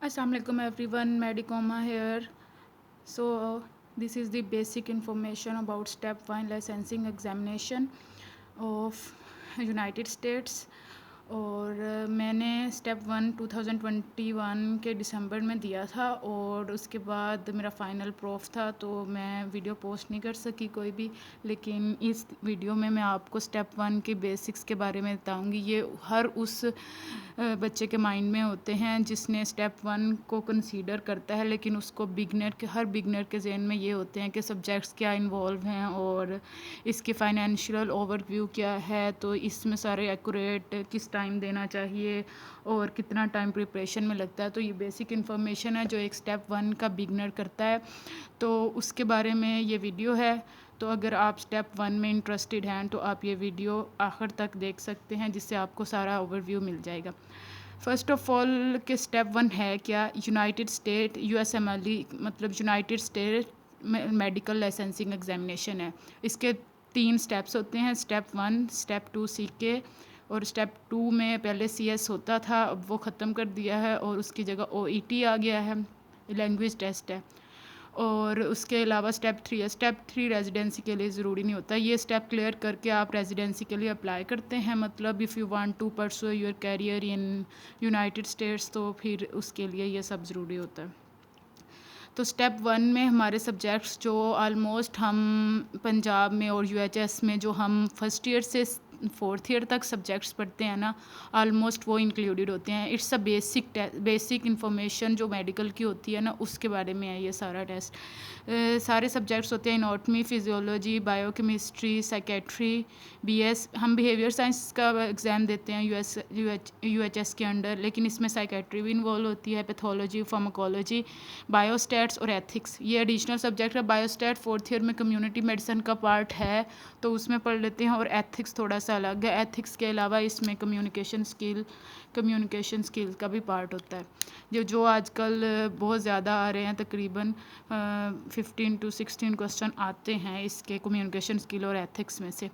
Assalamualaikum everyone, Medicoma here. So this is the basic information about step 1 licensing examination of United States. और मैंने step 1 2021 के दिसंबर में दिया था और उसके बाद मेरा फ़ाइनल प्रूफ था, तो मैं वीडियो पोस्ट नहीं कर सकी कोई भी। लेकिन इस वीडियो में मैं आपको स्टेप 1 के बेसिक्स के बारे में बताऊंगी। ये हर उस बच्चे के माइंड में होते हैं जिसने स्टेप 1 को कंसीडर करता है, लेकिन उसको हर बिगनर के जहन में ये होते हैं कि सब्जेक्ट्स क्या इन्वॉल्व हैं और इसकी फ़ाइनेंशियल ओवरव्यू क्या है, तो इसमें सारे एक्यूरेट किस टाइम देना चाहिए और कितना टाइम प्रिपरेशन में लगता है। तो ये बेसिक इन्फॉर्मेशन है जो एक स्टेप 1 का बिगनर करता है, तो उसके बारे में ये वीडियो है। तो अगर आप स्टेप 1 में इंटरेस्टेड हैं तो आप ये वीडियो आखिर तक देख सकते हैं, जिससे आपको सारा ओवरव्यू मिल जाएगा। फ़र्स्ट ऑफ ऑल कि स्टेप 1 है क्या। यूनाइटेड स्टेट USMLE मतलब United state medical licensing examination है। इसके 3 स्टेप्स होते हैं, स्टेप 1, स्टेप 2 CK और स्टेप 2 में पहले CS होता था, अब वो ख़त्म कर दिया है और उसकी जगह OET आ गया है, लैंग्वेज टेस्ट है। और उसके अलावा स्टेप 3 है। स्टेप 3 रेजिडेंसी के लिए ज़रूरी नहीं होता। ये स्टेप क्लियर करके आप रेजिडेंसी के लिए अप्लाई करते हैं, मतलब if you want to pursue your career in United States, तो फिर उसके लिए ये सब ज़रूरी होता है। तो स्टेप 1 में हमारे सब्जेक्ट्स जो ऑलमोस्ट हम पंजाब में और UHS में जो हम फर्स्ट ईयर से 4th ईयर तक सब्जेक्ट्स पढ़ते हैं ना, ऑलमोस्ट वो इंक्लूडेड होते हैं। इट्स अ बेसिक इन्फॉर्मेशन जो मेडिकल की होती है ना, उसके बारे में है ये सारा टेस्ट। सारे सब्जेक्ट्स होते हैं anatomy, physiology, biochemistry, psychiatry, BS। हम बिहेवियर साइंस का एग्ज़ाम देते हैं UHS के अंडर, लेकिन इसमें साइकेट्री भी इन्वॉल्व होती है, पैथोलॉजी, फार्माकोलॉजी, बायोस्टैट्स और एथिक्स। ये एडिशनल सब्जेक्ट है। बायोस्टैट 4th ईयर में कम्युनिटी मेडिसिन का पार्ट है, तो उसमें पढ़ लेते हैं, और एथिक्स थोड़ा सा अलग है। एथिक्स के अलावा इसमें कम्युनिकेशन स्किल का भी पार्ट होता है, जो आजकल बहुत ज़्यादा आ रहे हैं। तकरीबन 15 to 16 क्वेश्चन आते हैं इसके कम्युनिकेशन स्किल और एथिक्स में से।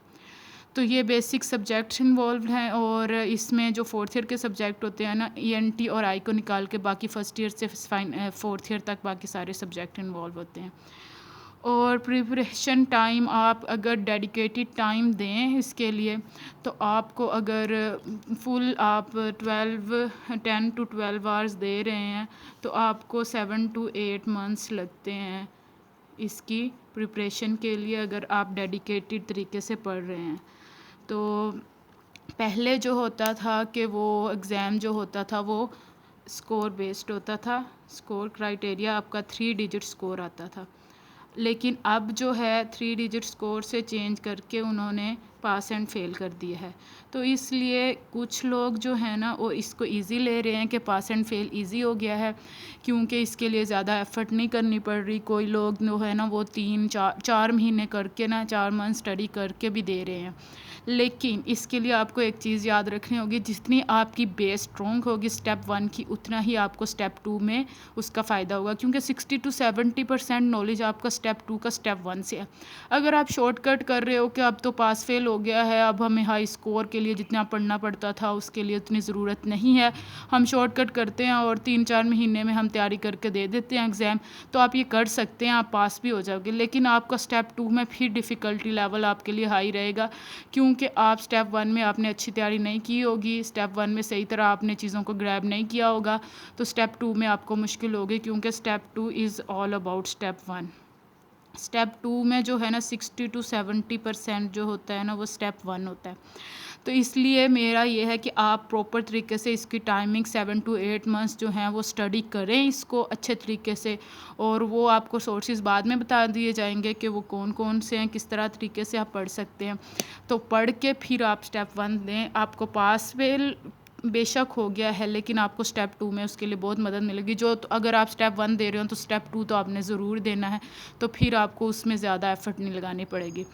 तो ये बेसिक सब्जेक्ट्स इन्वॉल्व हैं, और इसमें जो 4th ईयर के सब्जेक्ट होते हैं ना, ENT और आई को निकाल के बाकी फर्स्ट ईयर से 4th ईयर तक बाकी सारे सब्जेक्ट इन्वॉल्व होते हैं। और प्रिपरेशन टाइम, आप अगर डेडिकेटेड टाइम दें इसके लिए, तो आपको अगर फुल आप 10 to 12 आवर्स दे रहे हैं, तो आपको 7 to 8 मंथ्स लगते हैं इसकी प्रिपरेशन के लिए, अगर आप डेडिकेटेड तरीके से पढ़ रहे हैं। तो पहले जो होता था कि वो एग्ज़ाम जो होता था वो स्कोर बेस्ड होता था। स्कोर क्राइटेरिया आपका 3 डिजिट स्कोर आता था, लेकिन अब जो है 3 डिजिट स्कोर से चेंज करके उन्होंने पास एंड फेल कर दिया है। तो इसलिए कुछ लोग जो है ना, वो इसको इजी ले रहे हैं कि पास एंड फेल इजी हो गया है, क्योंकि इसके लिए ज़्यादा एफर्ट नहीं करनी पड़ रही। कोई लोग जो है ना, वो 3-4 महीने करके ना, 4 मंथ स्टडी करके भी दे रहे हैं। लेकिन इसके लिए आपको एक चीज़ याद रखनी होगी, जितनी आपकी बेस स्ट्रॉन्ग होगी स्टेप 1 की, उतना ही आपको स्टेप 2 में उसका फ़ायदा होगा, क्योंकि 60 to 70% नॉलेज आपका स्टेप 2 का स्टेप 1 से है। अगर आप शॉर्टकट कर रहे हो कि अब तो पास फेल हो गया है, अब हमें हाई स्कोर के लिए जितना पढ़ना पड़ता था उसके लिए उतनी ज़रूरत नहीं है, हम शॉर्टकट करते हैं और 3-4 महीने में हम तैयारी करके दे देते हैं एग्ज़ाम, तो आप ये कर सकते हैं, आप पास भी हो जाओगे। लेकिन आपका स्टेप 2 में फिर डिफ़िकल्टी लेवल आपके लिए हाई रहेगा, क्योंकि आप स्टेप 1 में आपने अच्छी तैयारी नहीं की होगी, स्टेप 1 में सही तरह आपने चीज़ों को ग्रैब नहीं किया होगा, तो स्टेप 2 में आपको मुश्किल होगी, क्योंकि step 2 is all about step 1। Step 2 में जो है ना 60 to 70% जो होता है ना, वो स्टेप 1 होता है। तो इसलिए मेरा ये है कि आप प्रॉपर तरीके से इसकी टाइमिंग 7 to 8 मंथ्स जो हैं वो स्टडी करें इसको अच्छे तरीके से, और वो आपको सोर्सेज बाद में बता दिए जाएंगे कि वो कौन कौन से हैं, किस तरह तरीके से आप पढ़ सकते हैं। तो पढ़ के फिर आप स्टेप 1 दें। आपको पास फेल बेशक हो गया है, लेकिन आपको स्टेप 2 में उसके लिए बहुत मदद मिलेगी। जो तो अगर आप स्टेप 1 दे रहे हो तो स्टेप 2 तो आपने ज़रूर देना है, तो फिर आपको उसमें ज़्यादा एफर्ट नहीं लगानी पड़ेगी।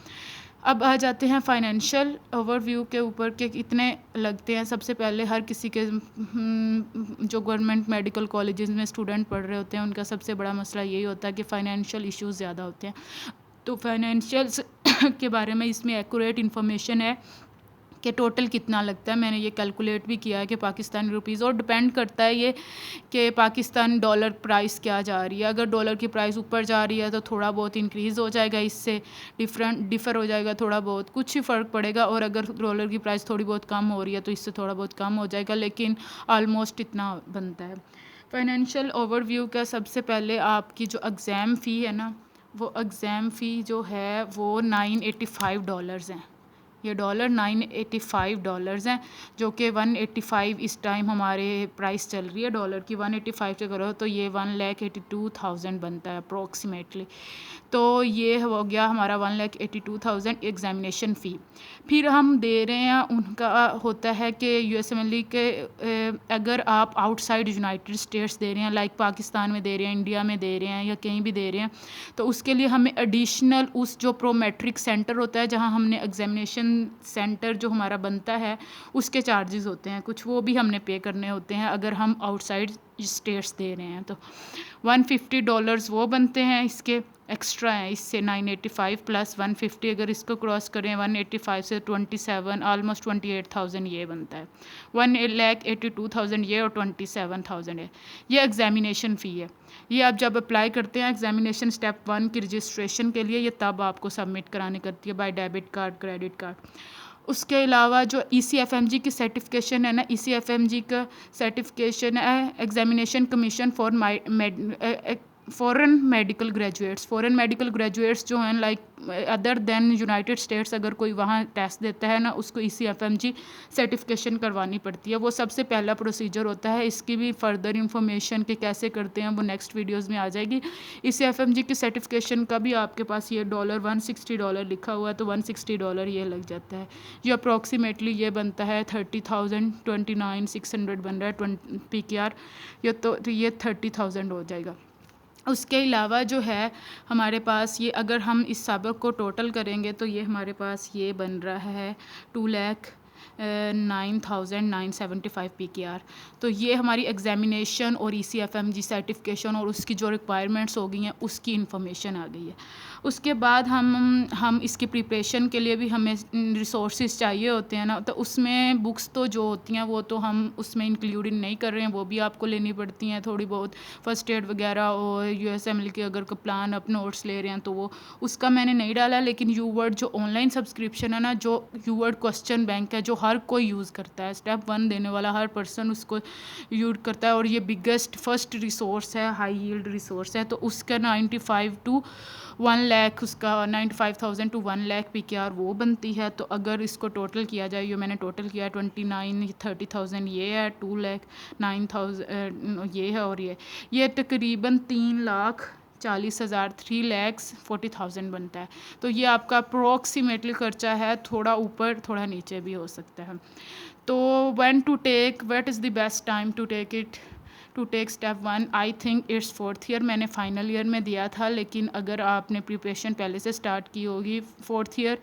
अब आ जाते हैं फाइनेंशियल ओवरव्यू के ऊपर कि कितने लगते हैं। सबसे पहले हर किसी के जो गवर्नमेंट मेडिकल कॉलेजेस में स्टूडेंट पढ़ रहे होते हैं, उनका सबसे बड़ा मसला यही होता है कि फ़ाइनेंशियल इश्यूज़ ज़्यादा होते हैं। तो फाइनेंशियल्स के बारे में इसमें एक्यूरेट इन्फॉर्मेशन है कि टोटल कितना लगता है। मैंने ये कैलकुलेट भी किया है कि पाकिस्तानी रुपीज़, और डिपेंड करता है ये कि पाकिस्तान डॉलर प्राइस क्या जा रही है। अगर डॉलर की प्राइस ऊपर जा रही है तो थोड़ा बहुत इंक्रीज़ हो जाएगा, इससे डिफ़र हो जाएगा थोड़ा बहुत, कुछ ही फ़र्क पड़ेगा। और अगर डॉलर की प्राइस थोड़ी बहुत कम हो रही है तो इससे थोड़ा बहुत कम हो जाएगा, लेकिन ऑलमोस्ट इतना बनता है। फाइनेंशियल ओवरव्यू का सबसे पहले आपकी जो एग्ज़ाम फ़ी है ना, वो एग्ज़ाम फ़ी जो है वो $985 हैं। ये $985 हैं, जो कि 185 इस टाइम हमारे प्राइस चल रही है डॉलर की। 185 से करो तो ये 1,82,000 बनता है अप्रोक्सीमेटली। तो ये हो गया हमारा 1,82,000 एग्ज़ामिनेशन फ़ी। फिर हम दे रहे हैं, उनका होता है कि USMLE के अगर आप आउटसाइड यूनाइटेड स्टेट्स दे रहे हैं, लाइक पाकिस्तान में दे रहे हैं, इंडिया में दे रहे हैं, या कहीं भी दे रहे हैं, तो उसके लिए हमें एडिशनल उस जो प्रोमेट्रिक सेंटर होता है जहां हमने एग्ज़ामिनेशन सेंटर जो हमारा बनता है उसके चार्जेस होते हैं कुछ, वो भी हमने पे करने होते हैं अगर हम आउटसाइड स्टेट्स दे रहे हैं। तो $150 वो बनते हैं, इसके एक्स्ट्रा हैं, इससे 985 प्लस 150 अगर इसको क्रॉस करें 185 से 27 ऑलमोस्ट 28,000 ये बनता है। 1,82,000 ये और 27,000 है, ये एग्ज़ामिनेशन फ़ी है। ये आप जब अप्लाई करते हैं एग्ज़ामिनेशन स्टेप 1 की रजिस्ट्रेशन के लिए, ये तब आपको सबमिट करानी करती है by debit card, credit card. उसके अलावा जो ECFMG की सर्टिफिकेशन है ना, ECFMG का सर्टिफिकेशन है examination commission for foreign medical graduates. Foreign medical graduates जो हैं like other than United states, अगर कोई वहाँ टेस्ट देता है ना, उसको ECFMG सर्टिफिकेशन करवानी पड़ती है। वो सबसे पहला प्रोसीजर होता है। इसकी भी फर्दर इंफॉर्मेशन के कैसे करते हैं वो नेक्स्ट वीडियोज़ में आ जाएगी। ECFMG की सर्टिफिकेशन का भी आपके पास ये $160 लिखा हुआ है, तो $160 ये लग जाता है। ये अप्रॉक्सीमेटली ये बनता है 30,000, 29,600 बन रहा है PKR, ये तो ये 30,000 हो जाएगा। उसके अलावा जो है हमारे पास ये, अगर हम इस सबक को टोटल करेंगे तो ये हमारे पास ये बन रहा है 2,09,975 PKR। तो ये हमारी एग्ज़ामिनेशन और ECFMG सर्टिफिकेशन और उसकी जो रिक्वायरमेंट्स हो गई हैं उसकी इन्फॉर्मेशन आ गई है। उसके बाद हम इसकी प्रिपरेशन के लिए भी हमें रिसोर्सेज चाहिए होते हैं ना, तो उसमें बुक्स तो जो होती हैं वो तो हम उसमें इंक्लूड नहीं कर रहे हैं, वो भी आपको लेनी पड़ती हैं थोड़ी बहुत, फर्स्ट एड वगैरह। और USMLE के अगर प्लान अप नोट्स ले रहे हैं तो वो उसका मैंने नहीं डाला, लेकिन यूवर्ड जो ऑनलाइन सब्सक्रिप्शन है ना, जो यूवर्ड क्वेश्चन बैंक है, जो हर कोई यूज़ करता है, स्टेप 1 देने वाला हर पर्सन उसको यूज़ करता है, और ये बिगेस्ट फर्स्ट रिसोर्स है, हाई यील्ड रिसोर्स है। तो उसका 95 टू 1 लाख, उसका 95,000 टू 1 लाख PKR वो बनती है। तो अगर इसको टोटल किया जाए, ये मैंने टोटल किया 29,30,000 ये है, 2,09,000 ये है, और ये तकरीबन 3,40,000 3,40,000 बनता है। तो ये आपका अप्रोक्सीमेटली खर्चा है, थोड़ा ऊपर थोड़ा नीचे भी हो सकता है। तो what is the best time to take step 1? I think it's 4th year. मैंने फाइनल ईयर में दिया था, लेकिन अगर आपने प्रिपरेशन पहले से स्टार्ट की होगी, 4th year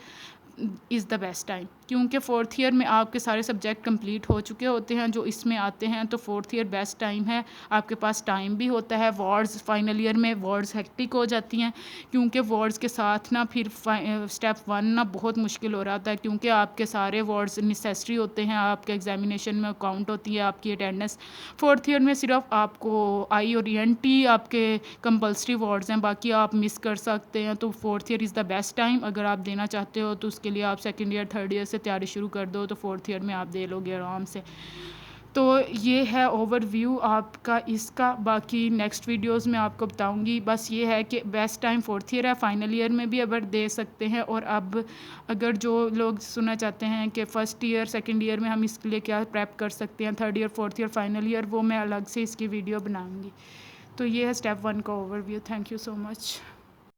is the best time, क्योंकि 4th ईयर में आपके सारे सब्जेक्ट कंप्लीट हो चुके होते हैं जो इसमें आते हैं। तो 4th ईयर बेस्ट टाइम है, आपके पास टाइम भी होता है। वार्ड्स फाइनल ईयर में वार्ड्स हेक्टिक हो जाती हैं, क्योंकि वार्ड्स के साथ ना फिर स्टेप 1 ना बहुत मुश्किल हो रहा था, क्योंकि आपके सारे वार्ड्स नेसेसरी होते हैं, आपके एग्जामिनेशन में काउंट होती है आपकी अटेंडेंस। 4th ईयर में सिर्फ आपको आई और ENT आपके कंपल्सरी वार्ड्स हैं, बाकी आप मिस कर सकते हैं। तो 4th year is the best time अगर आप देना चाहते हो। तो उसके लिए आप 2nd ईयर 3rd ईयर से तैयारी शुरू कर दो, तो 4th ईयर में आप दे लोगे आराम से। तो ये है ओवरव्यू आपका इसका। बाकी नेक्स्ट वीडियोस में आपको बताऊंगी। बस ये है कि बेस्ट टाइम 4th ईयर है, फाइनल ईयर में भी अगर दे सकते हैं। और अब अगर जो लोग सुनना चाहते हैं कि फ़र्स्ट ईयर 2nd ईयर में हम इसके लिए क्या प्रेप कर सकते हैं, 3rd year 4th year final year, वो मैं अलग से इसकी वीडियो बनाऊँगी। तो ये है स्टेप 1 का overview. Thank you so much.